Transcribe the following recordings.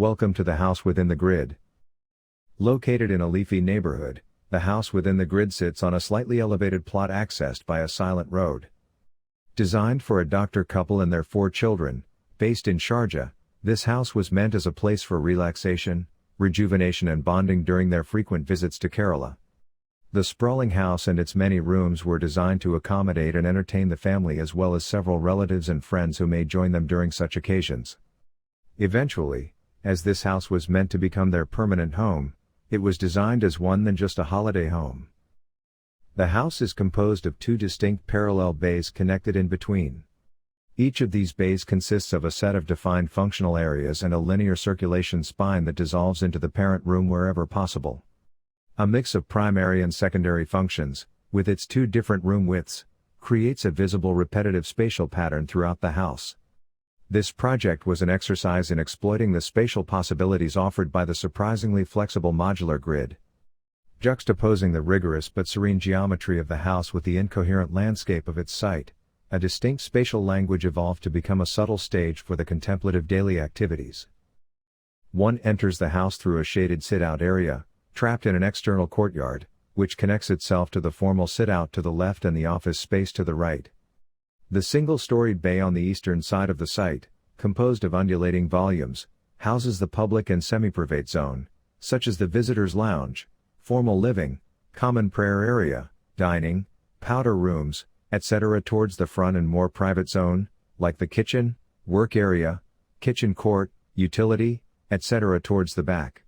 Welcome to the house within the grid. Located in a leafy neighborhood, the house within the grid sits on a slightly elevated plot accessed by a silent road. Designed for a doctor couple and their 4 children, based in Sharjah, this house was meant as a place for relaxation, rejuvenation and bonding during their frequent visits to Kerala. The sprawling house and its many rooms were designed to accommodate and entertain the family as well as several relatives and friends who may join them during such occasions. Eventually, as this house was meant to become their permanent home, it was designed as one than just a holiday home. The house is composed of 2 distinct parallel bays connected in between. Each of these bays consists of a set of defined functional areas and a linear circulation spine that dissolves into the parent room wherever possible. A mix of primary and secondary functions, with its 2 different room widths, creates a visible repetitive spatial pattern throughout the house. This project was an exercise in exploiting the spatial possibilities offered by the surprisingly flexible modular grid. Juxtaposing the rigorous but serene geometry of the house with the incoherent landscape of its site, a distinct spatial language evolved to become a subtle stage for the contemplative daily activities. One enters the house through a shaded sit-out area, trapped in an external courtyard, which connects itself to the formal sit-out to the left and the office space to the right. The single-storied bay on the eastern side of the site, composed of undulating volumes, houses the public and semi-private zone, such as the visitors' lounge, formal living, common prayer area, dining, powder rooms, etc. towards the front and more private zone, like the kitchen, work area, kitchen court, utility, etc. towards the back.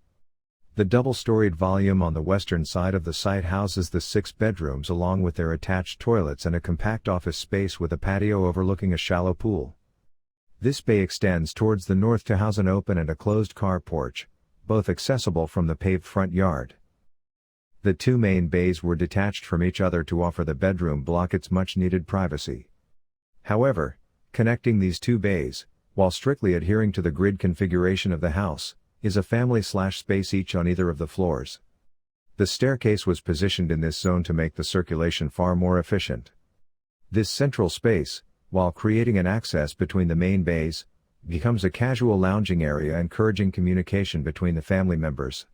The double-storied volume on the western side of the site houses the 6 bedrooms along with their attached toilets and a compact office space with a patio overlooking a shallow pool. This bay extends towards the north to house an open and a closed car porch, both accessible from the paved front yard. The 2 main bays were detached from each other to offer the bedroom block its much-needed privacy. However, connecting these 2 bays, while strictly adhering to the grid configuration of the house, is a family/space each on either of the floors. The staircase was positioned in this zone to make the circulation far more efficient. This central space, while creating an access between the main bays, becomes a casual lounging area encouraging communication between the family members.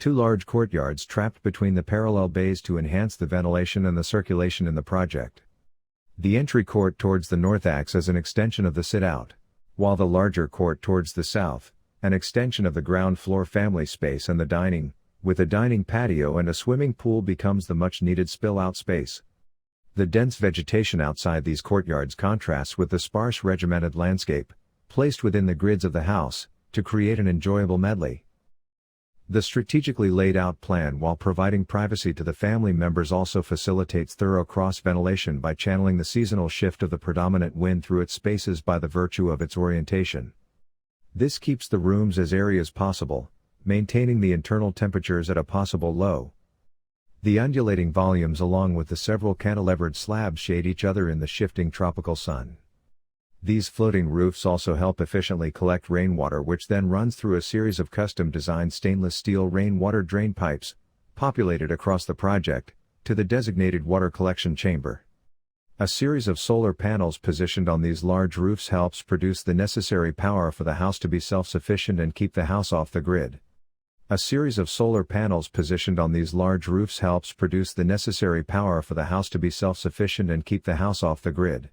2 large courtyards trapped between the parallel bays to enhance the ventilation and the circulation in the project. The entry court towards the north acts as an extension of the sit-out, while the larger court towards the south, an extension of the ground floor family space and the dining, with a dining patio and a swimming pool becomes the much-needed spill-out space. The dense vegetation outside these courtyards contrasts with the sparse regimented landscape, placed within the grids of the house, to create an enjoyable medley. The strategically laid out plan while providing privacy to the family members also facilitates thorough cross-ventilation by channeling the seasonal shift of the predominant wind through its spaces by the virtue of its orientation. This keeps the rooms as airy as possible, maintaining the internal temperatures at a possible low. The undulating volumes along with the several cantilevered slabs shade each other in the shifting tropical sun. These floating roofs also help efficiently collect rainwater which then runs through a series of custom-designed stainless steel rainwater drain pipes, populated across the project, to the designated water collection chamber. A series of solar panels positioned on these large roofs helps produce the necessary power for the house to be self-sufficient and keep the house off the grid. A series of solar panels positioned on these large roofs helps produce the necessary power for the house to be self-sufficient and keep the house off the grid.